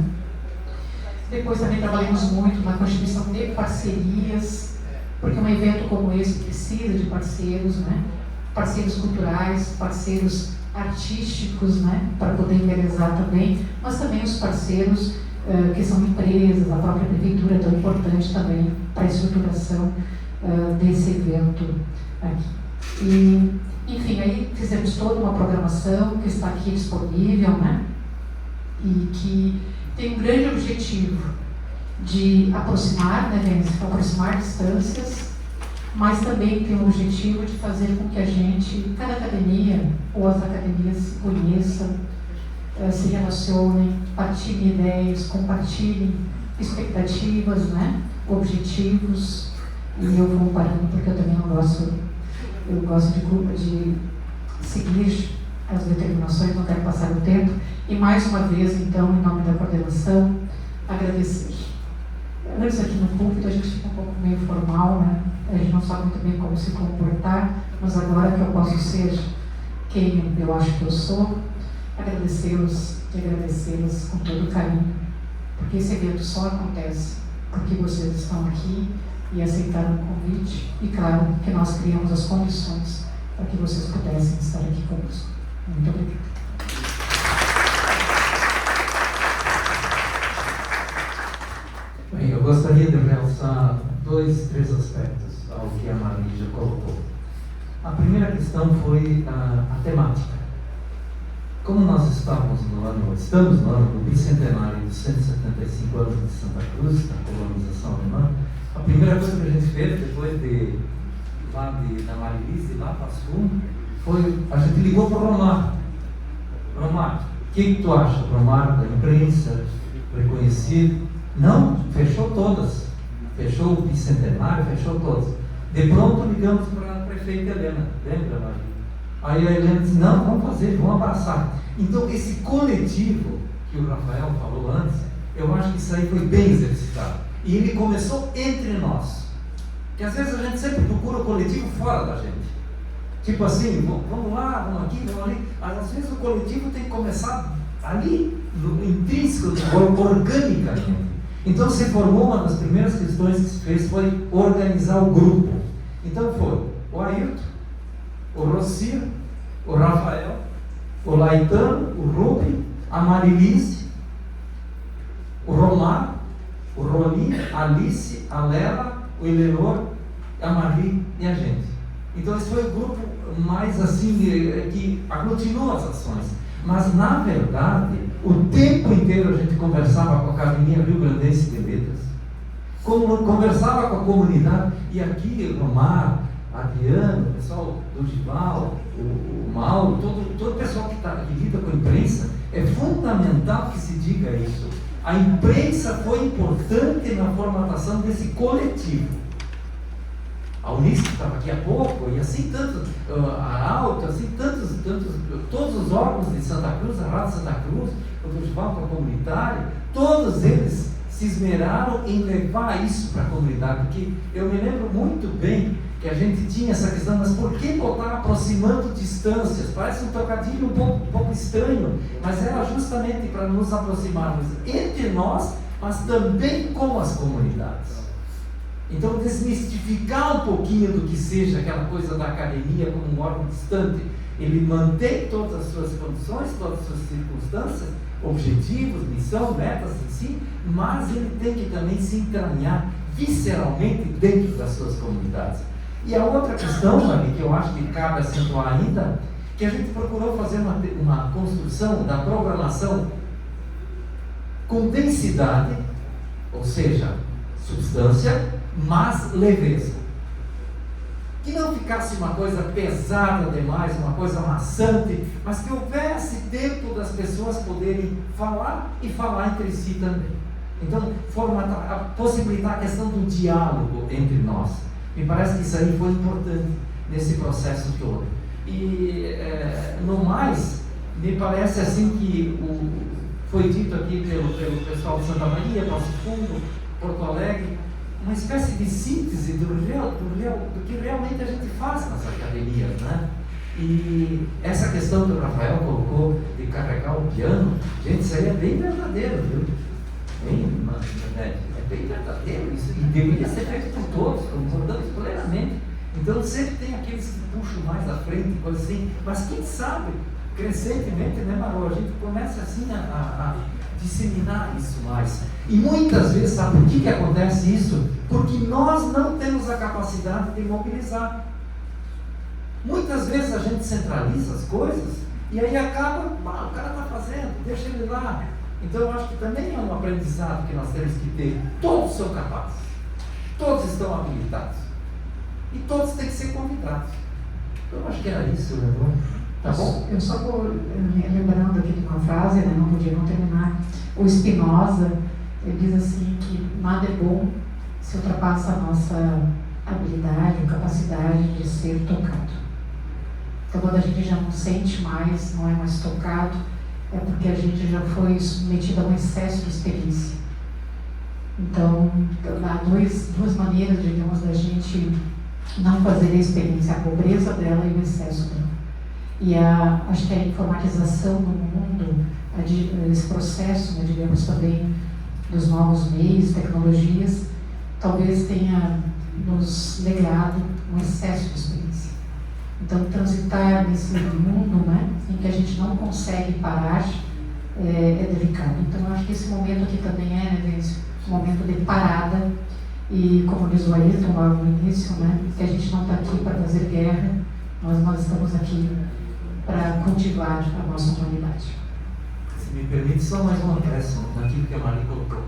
S8: Depois também trabalhamos muito na constituição de parcerias, porque um evento como esse precisa de parceiros, né? Parceiros culturais, parceiros artísticos, né? Para poder embelezar também, mas também os parceiros que são empresas, a própria prefeitura é tão importante também para a estruturação desse evento aqui. E, enfim, aí fizemos toda uma programação que está aqui disponível, né? E que tem um grande objetivo de aproximar, né, gente? Aproximar distâncias, mas também tem o objetivo de fazer com que a gente, cada academia ou as academias se conheçam, se relacionem, partilhem ideias, compartilhem expectativas, né, objetivos. E eu vou parando porque eu também não gosto, eu gosto de seguir as determinações, não quero passar o tempo. E mais uma vez, então, em nome da coordenação, agradecer. Antes aqui no púlpito a gente fica um pouco meio formal, né? A gente não sabe muito bem como se comportar, mas agora que eu posso ser quem eu acho que eu sou, agradecê-los e agradecê-los com todo carinho, porque esse evento só acontece porque vocês estão aqui e aceitaram o convite, e claro que nós criamos as condições para que vocês pudessem estar aqui conosco. Muito obrigada.
S7: Bem, eu gostaria de realçar 2, 3 aspectos ao que a Marlígia colocou. A primeira questão foi a temática. Como nós estamos no ano do bicentenário dos 175 anos de Santa Cruz, da colonização alemã, a primeira coisa que a gente fez, depois da Marilise, lá para Sul, foi, a gente ligou para o Romar. Romar, o que tu acha? Romar da imprensa, reconhecido. Não, fechou todas. Fechou o bicentenário, fechou todas. De pronto ligamos para a prefeita Helena, lembra, Maria? Aí a Helena disse, não, vamos fazer, vamos abraçar. Então esse coletivo que o Rafael falou antes, eu acho que isso aí foi bem exercitado. E ele começou entre nós. Porque às vezes a gente sempre procura o coletivo fora da gente. Tipo assim, vamos lá, vamos aqui, vamos ali. Mas às vezes o coletivo tem que começar ali, no intrínseco, organicamente. Então se formou, uma das primeiras questões que se fez foi organizar o grupo. Então foi o Ailton, o Rocio, o Rafael, o Laitano, o Rubem, a Marilise, o Romar, o Roni, a Alice, a Lela, o Eleanor, a Marie e a gente. Então esse foi o grupo mais assim, que aglutinou as ações. Mas na verdade, o tempo inteiro a gente conversava com a Academia Rio Grandense de Letras, conversava com a comunidade, e aqui o Romar, Adriano, o pessoal do Gival, o Mauro, todo o pessoal que lida com a imprensa, é fundamental que se diga isso. A imprensa foi importante na formatação desse coletivo. A Unisc estava aqui há pouco, e assim tantos, a Arauto, assim todos os órgãos de Santa Cruz, a Rádio Santa Cruz, o Festival Comunitário, todos eles se esmeraram em levar isso para a comunidade, porque eu me lembro muito bem que a gente tinha essa questão, mas por que botar aproximando distâncias? Parece um trocadilho um pouco estranho, mas era justamente para nos aproximarmos entre nós, mas também com as comunidades. Então, desmistificar um pouquinho do que seja aquela coisa da academia como um órgão distante. Ele mantém todas as suas condições, todas as suas circunstâncias, objetivos, missão, metas em si, mas ele tem que também se entranhar visceralmente dentro das suas comunidades. E a outra questão, Mari, que eu acho que cabe acentuar ainda, que a gente procurou fazer uma construção da programação com densidade, ou seja, substância, mas leveza. Que não ficasse uma coisa pesada demais, uma coisa maçante, mas que houvesse tempo das pessoas poderem falar e falar entre si também. Então, possibilitar a questão do diálogo entre nós. Me parece que isso aí foi importante nesse processo todo. E, no mais, me parece assim que foi dito aqui pelo pessoal de Santa Maria, Passo Fundo, Porto Alegre, uma espécie de síntese do que realmente a gente faz nas academias, né? E essa questão que o Rafael colocou de carregar o piano, gente, isso aí é bem verdadeiro, viu? É bem verdadeiro isso, e deveria ser feito por todos, concordamos plenamente. Então sempre tem aqueles que puxam mais à frente, coisa assim, mas quem sabe, crescentemente, né, Marô, a gente começa assim a disseminar isso mais. E muitas vezes, sabe por que acontece isso? Porque nós não temos a capacidade de mobilizar. Muitas vezes a gente centraliza as coisas e aí acaba, o cara está fazendo, deixa ele lá. Então eu acho que também é um aprendizado que nós temos que ter. Todos são capazes, todos estão habilitados e todos têm que ser convidados. Eu acho que era isso, né? Tá bom?
S8: Eu só vou lembrando aqui de uma frase, né, não podia não terminar. O Spinoza, ele diz assim que nada é bom se ultrapassa a nossa habilidade ou capacidade de ser tocado. Então, quando a gente já não sente mais, não é mais tocado, é porque a gente já foi submetido a um excesso de experiência. Então, há duas maneiras, digamos, da gente não fazer a experiência, a pobreza dela e o excesso dela. E acho que a informatização do mundo, esse processo, né, digamos, também dos novos meios, tecnologias, talvez tenha nos legado um excesso de experiência. Então, transitar nesse mundo, né, em que a gente não consegue parar, é delicado. Então, eu acho que esse momento aqui também é, né, um momento de parada, e como diz o Ayrton lá no início, né, que a gente não está aqui para fazer guerra, nós estamos aqui para cultivar a nossa humanidade.
S7: Se me permite, só mais uma acréscimo naquilo que a Mari colocou.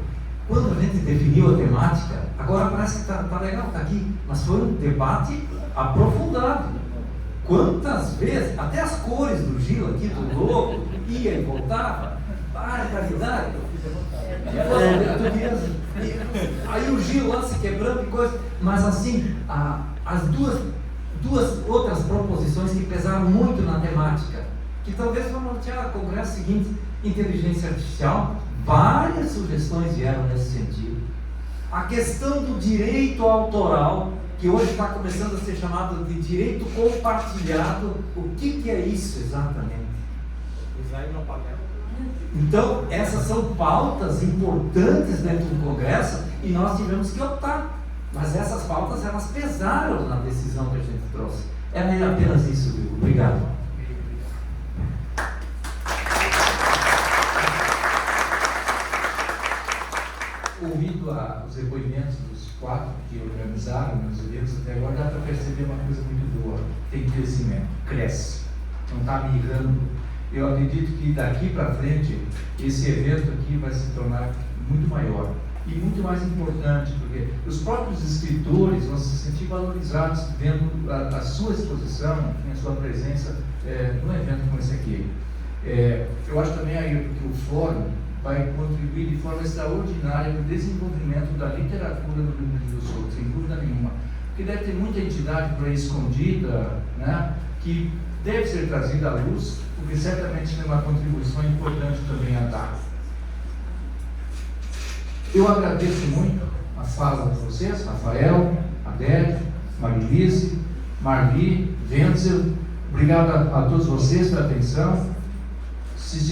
S7: Quando a gente definiu a temática, agora parece que está legal, está aqui, mas foi um debate aprofundado. Quantas vezes, até as cores do Gil aqui, do logo, ia e voltava, barbaridade. Aí o Gil lá se quebrando e coisa, mas assim, as duas outras proposições que pesaram muito na temática, que talvez vão nortear o congresso seguinte, inteligência artificial, várias sugestões vieram nesse sentido. A questão do direito autoral, que hoje está começando a ser chamado de direito compartilhado, o que é isso exatamente?
S5: Design no papel.
S7: Então, essas são pautas importantes dentro do congresso e nós tivemos que optar. Mas essas pautas, elas pesaram na decisão que a gente trouxe. Era apenas isso, Vigo. Obrigado.
S1: Ouvindo os depoimentos dos 4 que organizaram os eventos até agora, dá para perceber uma coisa muito boa.
S7: tem crescimento, cresce, não está mirrando. Eu acredito que daqui para frente esse evento aqui vai se tornar muito maior e muito mais importante, porque os próprios escritores vão se sentir valorizados vendo a sua exposição, a sua presença num evento como esse aqui. Eu acho também aí que o fórum vai contribuir de forma extraordinária para o desenvolvimento da literatura no Rio Grande do Sul, sem dúvida nenhuma. Porque deve ter muita entidade por aí escondida, né, que deve ser trazida à luz, porque certamente tem uma contribuição importante também a dar. Eu agradeço muito a fala de vocês, Rafael, Adélio, Marilise, Marli, Wenzel. Obrigado a todos vocês pela atenção.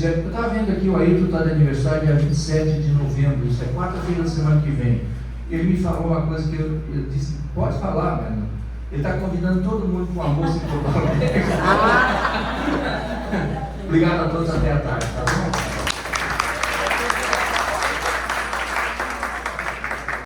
S7: Eu estava vendo aqui, o Ayrton está de aniversário dia 27 de novembro, isso é quarta-feira da semana que vem. Ele me falou uma coisa que eu disse, pode falar, mano. Ele está convidando todo mundo para um almoço em Porto Alegre. Obrigado a todos, até a tarde, tá bom?